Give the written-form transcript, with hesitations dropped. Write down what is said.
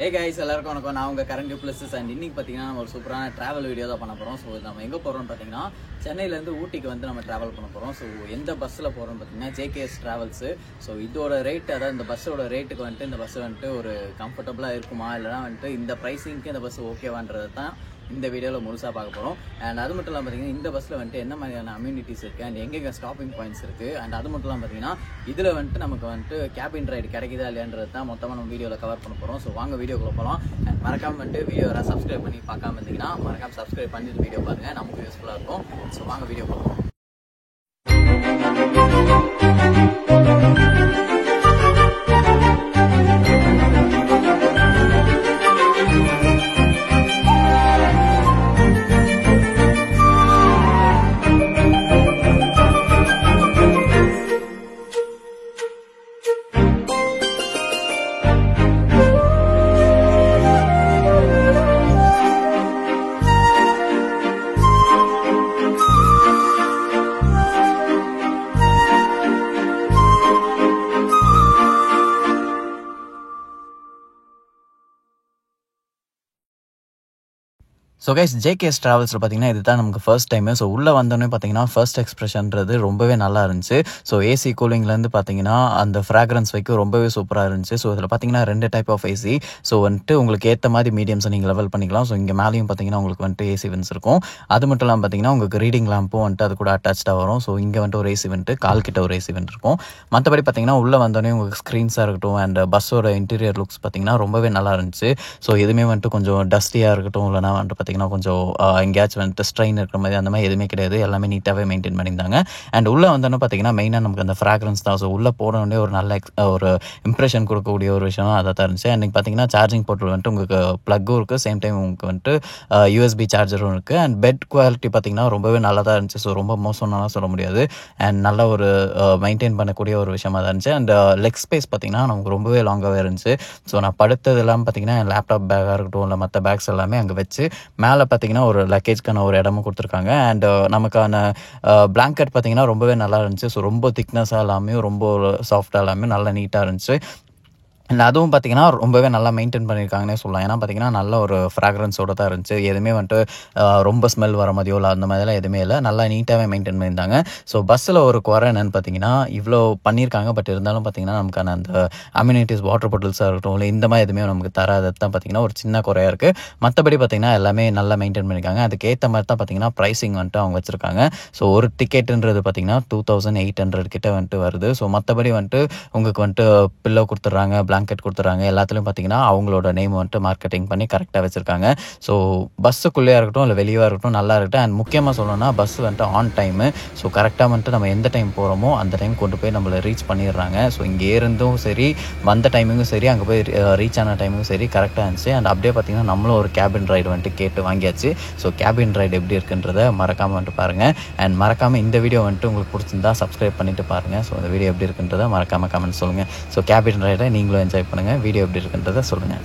Hey guys, எல்லாருக்கும் வணக்கம். நான் உங்க கரண்ட் பிளஸஸ் அண்ட் இன்னைக்கு பார்த்தீங்கன்னா நம்ம ஒரு சூப்பரான டிராவல் வீடியோ தான் பண்ண போகிறோம். ஸோ நம்ம எங்கே போகிறோம்னு பார்த்தீங்கன்னா சென்னையிலேருந்து ஊட்டிக்கு வந்து நம்ம ட்ராவல் பண்ண போகிறோம். ஸோ எந்த பஸ்ஸில் போகிறோம்னு பார்த்தீங்கன்னா JKS ட்ராவல்ஸு. ஸோ இதோட ரேட், அதாவது இந்த பஸ்ஸோட ரேட்டுக்கு வந்துட்டு இந்த பஸ் வந்துட்டு ஒரு கம்ஃபர்டபுளாக இருக்குமா, இல்லைனா வந்துட்டு இந்த ப்ரைஸிங்க்கு இந்த பஸ் ஓகேவான்றது தான் இந்த வீடியோவில் முழுசாக பார்க்க போகிறோம். அண்ட் அது மட்டும் இல்லாமல் பார்த்தீங்கன்னா இந்த பஸ்ஸில் வந்துட்டு என்ன மாதிரியான அம்யூனிட்டிஸ் இருக்குது அண்ட் எங்கெங்கே ஸ்டாப்பிங் பாயிண்ட்ஸ் இருக்குது. அண்ட் அது மட்டும் இல்லாமல் பார்த்தீங்கன்னா இதில் வந்துட்டு நமக்கு வந்துட்டு கேபின் ரைடு கிடைக்குதா இல்லையான்றது தான் மொத்தமாக நம்ம வீடியோவில் கவர் பண்ண போகிறோம். ஸோ வாங்க வீடியோக்குள்ள போகலாம். அண்ட் மறக்காமல் வந்துட்டு வீடியோ யாராவது சப்ஸ்கிரைப் பண்ணி பார்க்காம இருந்தீங்கன்னா மறக்காமல் சப்ஸ்கிரைப் பண்ணிட்டு வீடியோ பாருங்கள், நமக்கு யூஸ்ஃபுல்லாக இருக்கும். ஸோ வாங்க வீடியோ போகலாம். ஸோ கைஸ், JKS ட்ராவல்ஸில் பார்த்தீங்கன்னா இதுதான் நமக்கு ஃபர்ஸ்ட் டைமு. ஸோ உள்ளே வந்தோடனே பார்த்தீங்கன்னா ஃபர்ஸ்ட் எக்ஸ்பிரஷன்றது ரொம்பவே நல்லா இருந்துச்சு. ஸோ ஏசி கூலிங்லேருந்து பார்த்தீங்கன்னா அந்த ஃப்ராக்ரன்ஸ் வைக்கும் ரொம்பவே சூப்பராக இருந்துச்சு. ஸோ இதில் பார்த்தீங்கன்னா 2 டைப் ஆஃப் ஏசி. ஸோ வந்துட்டு உங்களுக்கு ஏற்ற மாதிரி மீடியம்ஸை நீங்கள் லெவல் பண்ணிக்கலாம். ஸோ இங்கே மேலேயும் பார்த்தீங்கன்னா உங்களுக்கு வந்துட்டு ஏசி வென்ஸ் இருக்கும். அது மட்டும் இல்லாமல் பார்த்தீங்கன்னா உங்களுக்கு ரீடிங் லேம்பும் வந்துட்டு அது கூட அட்டாச்சாக வரும். ஸோ இங்கே வந்துட்டு ஒரு ஏசி வென்ட்டு, கால்கிட்ட ஒரு ஏசி வென்ட் இருக்கும். மற்றபடி பார்த்தீங்கன்னா உள்ளே வந்தோடனே உங்களுக்கு ஸ்க்ரீன்ஸாக இருக்கட்டும் அண்ட் பஸ்ஸோட இன்டீரியர் லுக்ஸ் பார்த்தீங்கன்னா ரொம்பவே நல்லா இருந்துச்சு. ஸோ எதுவுமே வந்துட்டு கொஞ்சம் டஸ்டியாக இருக்கட்டும், இல்லைனா வந்துட்டு கொஞ்சம் எங்கேயாச்சும் வந்துட்டு ஸ்ட்ரெயின் இருக்கிற மாதிரி அந்த மாதிரி எதுவுமே கிடையாது. எல்லாமே நீட்டாகவே மெயின்டைன் பண்ணியிருந்தாங்க. அண்ட் உள்ளே வந்தோன்னு பார்த்தீங்கன்னா மெயினாக நமக்கு அந்த ஃப்ராக்ரன்ஸ் தான். ஸோ உள்ளே போனோடனே ஒரு நல்ல ஒரு இம்ப்ரெஷன் கொடுக்கக்கூடிய ஒரு விஷயம் அதை தான் இருந்துச்சு. அன்றைக்கி பார்த்தீங்கன்னா சார்ஜிங் போர்ட்டில் வந்துட்டு உங்களுக்கு ப்ளக்கும் இருக்குது, சேம் டைம் உங்களுக்கு வந்துட்டு USB சார்ஜரும் இருக்குது. அண்ட் பெட் குவாலிட்டி பார்த்தீங்கன்னா ரொம்பவே நல்லா தான் இருந்துச்சு. ஸோ ரொம்ப மோசம்னாலாம் சொல்ல முடியாது. அண்ட் நல்ல ஒரு மெயின்டைன் பண்ணக்கூடிய ஒரு விஷயமாக தான் இருந்துச்சு. அண்ட் லெக் ஸ்பேஸ் பார்த்தீங்கன்னா நமக்கு ரொம்பவே லாங்காகவே இருந்துச்சு. ஸோ நான் படுத்தது எல்லாம் பார்த்தீங்கன்னா என் லேப்டாப் பேக்காக இருக்கட்டும் இல்லை மற்ற பேக்ஸ் எல்லாமே அங்கே வச்சு மேலே பார்த்தீங்கன்னா ஒரு லக்கேஜ்க்கான ஒரு இடமும் கொடுத்துருக்காங்க. அண்ட் நமக்கான பிளாங்கெட் பார்த்தீங்கன்னா ரொம்பவே நல்லா இருந்துச்சு. ஸோ ரொம்ப திக்னஸாக எல்லாமே ரொம்ப சாஃப்டாக எல்லாமே நல்லா நீட்டாக இருந்துச்சு. அண்ட் அதுவும் பார்த்தீங்கன்னா ரொம்பவே நல்லா மெயின்டைன் பண்ணியிருக்காங்கன்னே சொல்லலாம். ஏன்னா பார்த்தீங்கன்னா நல்ல ஒரு ஃப்ராக்ரன்ஸோடு தான் இருந்துச்சு. எதுவுமே வந்துட்டு ரொம்ப ஸ்மெல் வர மாதிரியோ இல்லை அந்த மாதிரிலாம் எதுவுமே இல்லை, நல்லா நீட்டாகவே மெயின்டைன் பண்ணியிருந்தாங்க. ஸோ பஸ்ஸில் ஒரு குறை என்னென்னு பார்த்தீங்கன்னா இவ்வளோ பண்ணியிருக்காங்க, பட் இருந்தாலும் பார்த்தீங்கன்னா நமக்கான அந்த அம்யூனிட்டிஸ் வாட்டர் பாட்டில்ஸாக இருக்கட்டும் இல்லை இந்த மாதிரி எதுவுமே நமக்கு தராது தான் பார்த்தீங்கன்னா ஒரு சின்ன குறையாக இருக்குது. மற்றபடி பார்த்தீங்கன்னா எல்லாமே நல்லா மெயின்டைன் பண்ணியிருக்காங்க. அதுக்கேற்ற மாதிரி தான் பார்த்தீங்கன்னா ப்ரைஸிங் வந்துட்டு அவங்க வச்சுருக்காங்க. ஸோ ஒரு டிக்கெட்டுன்றது பார்த்தீங்கன்னா 2800 கிட்ட வந்துட்டு வருது. ஸோ மற்றபடி வந்துட்டு உங்களுக்கு வந்துட்டு பில்லோ கொடுத்துட்றாங்க, பிளாங்கெட் கொடுத்துறாங்க. எல்லாத்துலேயும் பார்த்தீங்கன்னா அவங்களோட நேம் வந்துட்டு மார்க்கெட்டிங் பண்ணி கரெக்டாக வச்சுருக்காங்க. ஸோ பஸ்ஸுக்குள்ளேயா இருக்கட்டும் இல்லை வெளியே இருக்கட்டும் நல்லா இருக்கட்டும். அண்ட் முக்கியமாக சொல்லணும்னா பஸ் வந்துட்டு ஆன் டைமு. ஸோ கரெக்டாக வந்துட்டு நம்ம எந்த டைம் போகிறோமோ அந்த டைம் கொண்டு போய் நம்மளை ரீச் பண்ணிடுறாங்க. ஸோ இங்கே இருந்தும் சரி, வந்த டைமிங்கும் சரி, அங்கே போய் ரீச் ஆன டைமிங்கும் சரி கரெக்டாக இருந்துச்சு. அண்ட் அப்படியே பார்த்தீங்கன்னா நம்மளும் ஒரு கேபின் ரைடு வந்துட்டு கேட்டு வாங்கியாச்சு. ஸோ கேபின் ரைடு எப்படி இருக்குன்றதை மறக்காமல் வந்துட்டு பாருங்கள். அண்ட் மறக்காமல் இந்த வீடியோ வந்துட்டு உங்களுக்கு பிடிச்சிருந்தா சப்ஸ்கிரைப் பண்ணிட்டு பாருங்கள். ஸோ இந்த வீடியோ எப்படி இருக்குன்றதை மறக்காமல் கமெண்ட் சொல்லுங்கள். ஸோ கேபின் ரைடை நீங்களும் என்ஜாய் பண்ணுங்கள். வீடியோ எப்படி இருக்குன்றதை சொல்லுங்கள்.